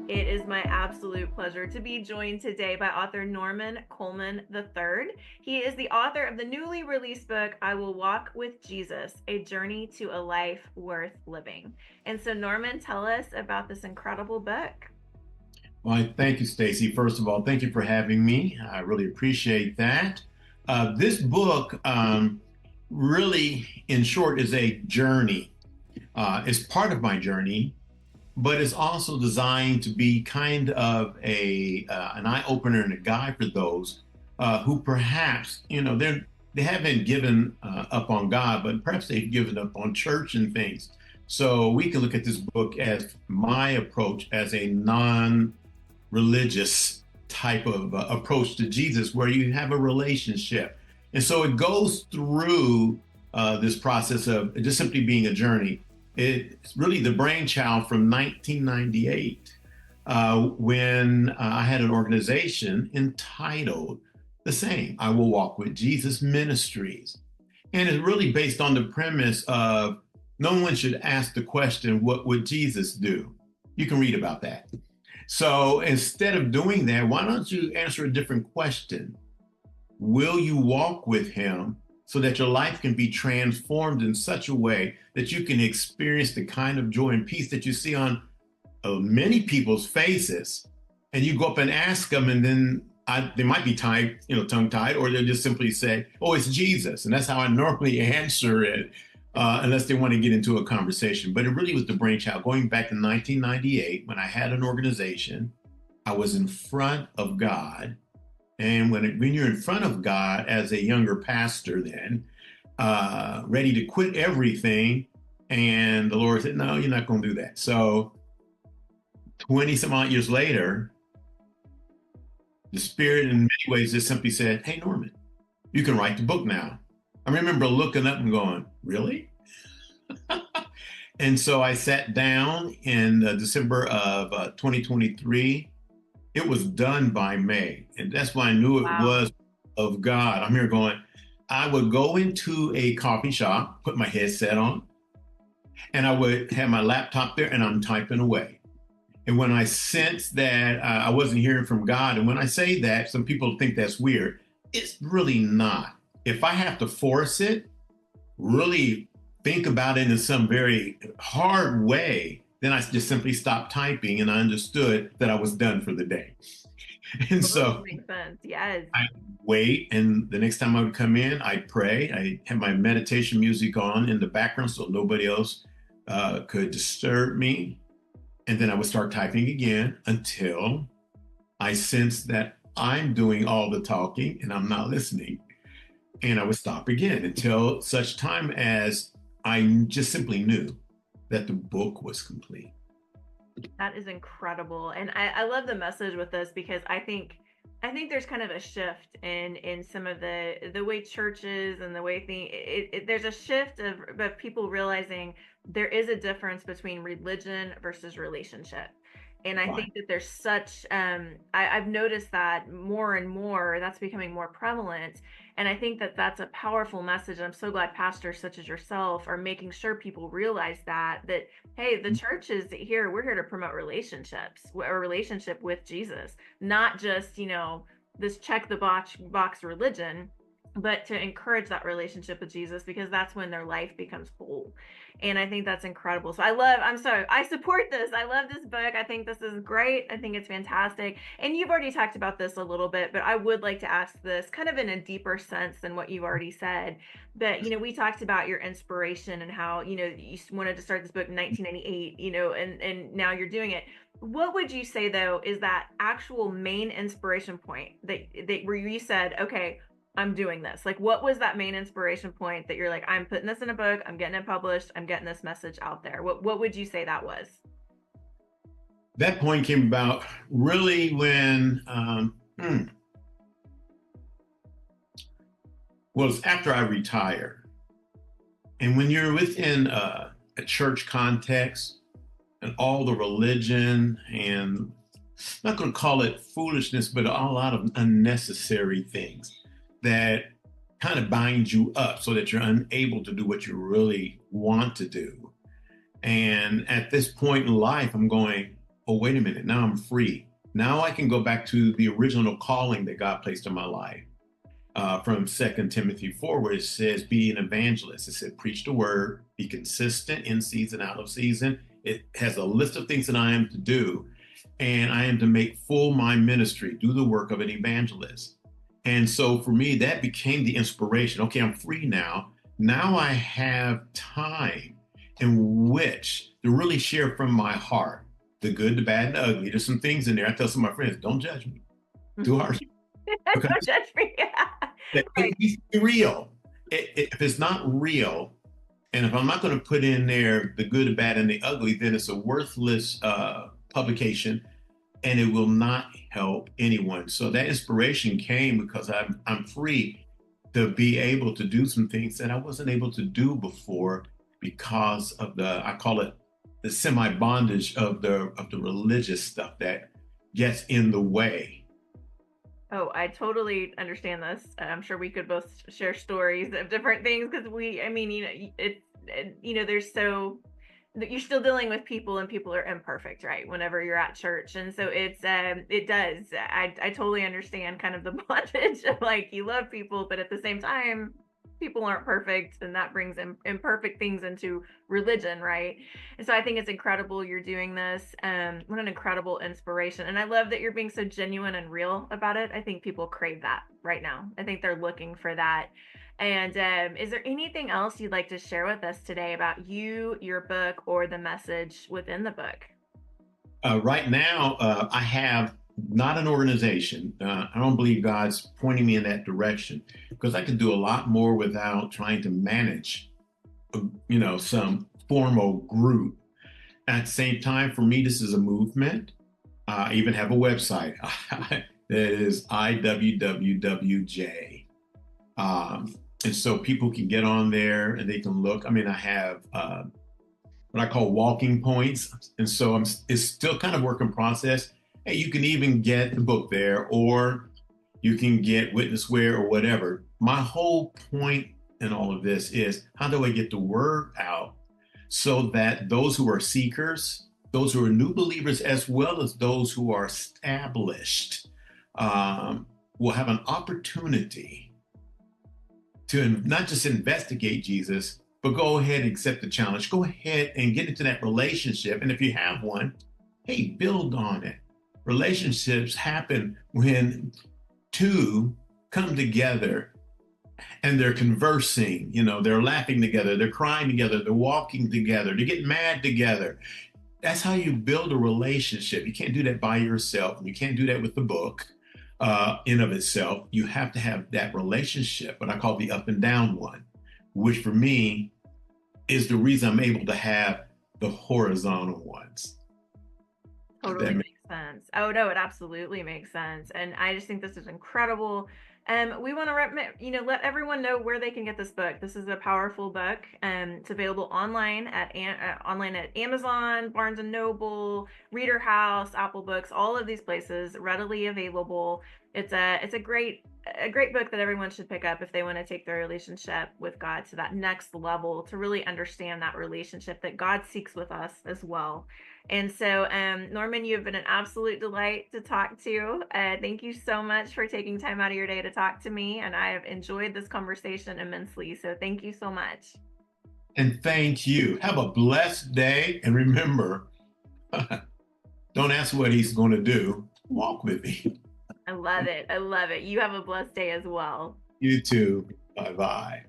It is my absolute pleasure to be joined today by author Norman Coleman III. He is the author of the newly released book, I Will Walk with Jesus, A Journey to a Life Worth Living. And so, Norman, tell us about this incredible book. Well, thank you, Stacy. First of all, thank you for having me. I really appreciate that. This book, really, in short, is a journey. It's part of my journey, but it's also designed to be kind of a an eye opener and a guide for those who perhaps they haven't given up on God, but perhaps they've given up on church and things. So we can look at this book as my approach as a non-religious type of approach to Jesus, where you have a relationship, and so it goes through this process of just simply being a journey. It's really the brainchild from 1998 when I had an organization entitled the same, I Will Walk with Jesus Ministries. And it's really based on the premise of no one should ask the question, what would Jesus do? You can read about that. So instead of doing that, why don't you answer a different question? Will you walk with him so that your life can be transformed in such a way that you can experience the kind of joy and peace that you see on many people's faces? And you go up and ask them, and then they might be tied, tongue tied, or they'll just simply say, "Oh, it's Jesus," and that's how I normally answer it, unless they want to get into a conversation. But it really was the brainchild going back in 1998 when I had an organization. I was in front of God, and when you're in front of God as a younger pastor, then ready to quit everything, and the Lord said, "No, you're not going to do that." So 20 some odd years later, the Spirit in many ways just simply said, "Hey, Norman, you can write the book now." I remember looking up and going, "Really?" And so I sat down in December of 2023. It was done by May. And that's why I knew it Wow. was of God. I'm here going, I would go into a coffee shop, put my headset on, and I would have my laptop there and I'm typing away. And when I sensed that I wasn't hearing from God, and when I say that, some people think that's weird. It's really not. If I have to force it, really think about it in some very hard way, then I just simply stopped typing and I understood that I was done for the day. And Totally so makes sense. Yes. I wait, and the next time I would come in, I'd pray. I had my meditation music on in the background so nobody else could disturb me. And then I would start typing again until I sensed that I'm doing all the talking and I'm not listening. And I would stop again until such time as I just simply knew that the book was complete. That is incredible. And I love the message with this because I think there's kind of a shift in some of the way churches and the way there's a shift of people realizing there is a difference between religion versus relationship. And I Right. think that there's such I've noticed that more and more that's becoming more prevalent. And I think that that's a powerful message. I'm so glad pastors such as yourself are making sure people realize that hey, the church is here. We're here to promote relationships, a relationship with Jesus, not just, this check the box religion, but to encourage that relationship with Jesus because that's when their life becomes whole. And I think that's incredible. So I support this. I love this book. I think this is great. I think it's fantastic. And you've already talked about this a little bit, but I would like to ask this kind of in a deeper sense than what you've already said. But, we talked about your inspiration and how, you wanted to start this book in 1998, and now you're doing it. What would you say though is that actual main inspiration point that where you said, okay, I'm doing this? Like, what was that main inspiration point that you're like, I'm putting this in a book, I'm getting it published, I'm getting this message out there? What would you say that was? That point came about really when, well, it's after I retired. And when you're within a church context and all the religion and I'm not going to call it foolishness, but a lot of unnecessary things that kind of bind you up so that you're unable to do what you really want to do. And at this point in life, I'm going, oh, wait a minute, now I'm free. Now I can go back to the original calling that God placed in my life. From Second Timothy 4, where it says, be an evangelist. It said, preach the word, be consistent in season, out of season. It has a list of things that I am to do, and I am to make full my ministry, do the work of an evangelist. And so for me, that became the inspiration. Okay, I'm free now. Now I have time in which to really share from my heart the good, the bad, and the ugly. There's some things in there. I tell some of my friends, don't judge me too harsh because Don't judge me. Right. it needs to be real. If it's not real, and if I'm not going to put in there the good, the bad, and the ugly, then it's a worthless publication, and it will not help anyone. So that inspiration came because I'm free to be able to do some things that I wasn't able to do before because of the, I call it the semi bondage of the religious stuff that gets in the way. Oh, I totally understand this. I'm sure we could both share stories of different things because I mean, there's so you're still dealing with people and people are imperfect, right? Whenever you're at church. And so it does. I totally understand kind of the bondage of like you love people, but at the same time, people aren't perfect and that brings imperfect things into religion, right? And so I think it's incredible you're doing this. What an incredible inspiration. And I love that you're being so genuine and real about it. I think people crave that right now. I think they're looking for that. And is there anything else you'd like to share with us today about you, your book, or the message within the book? Right now, I have not an organization. I don't believe God's pointing me in that direction because I can do a lot more without trying to manage, some formal group. At the same time, for me, this is a movement. I even have a website that is IWWWJ. And so people can get on there and they can look. I mean, I have what I call walking points. And so it's still kind of work in process. Hey, you can even get the book there, or you can get Witnessware or whatever. My whole point in all of this is how do I get the word out so that those who are seekers, those who are new believers, as well as those who are established, will have an opportunity to not just investigate Jesus, but go ahead and accept the challenge. Go ahead and get into that relationship. And if you have one, hey, build on it. Relationships happen when two come together and they're conversing, they're laughing together, they're crying together, they're walking together, they get mad together. That's how you build a relationship. You can't do that by yourself. You can't do that with the book in of itself. You have to have that relationship, what I call the up and down one, which for me is the reason I'm able to have the horizontal ones. Totally makes sense. Oh no, it absolutely makes sense. And I just think this is incredible. We want to, let everyone know where they can get this book. This is a powerful book. It's available online at Amazon, Barnes and Noble, Reader House, Apple Books, all of these places readily available. It's a great book that everyone should pick up if they want to take their relationship with God to that next level, to really understand that relationship that God seeks with us as well. And so, Norman, you have been an absolute delight to talk to. Thank you so much for taking time out of your day to talk to me. And I have enjoyed this conversation immensely. So, thank you so much. And thank you. Have a blessed day. And remember, don't ask what he's going to do. Walk with me. I love it. I love it. You have a blessed day as well. You too. Bye bye.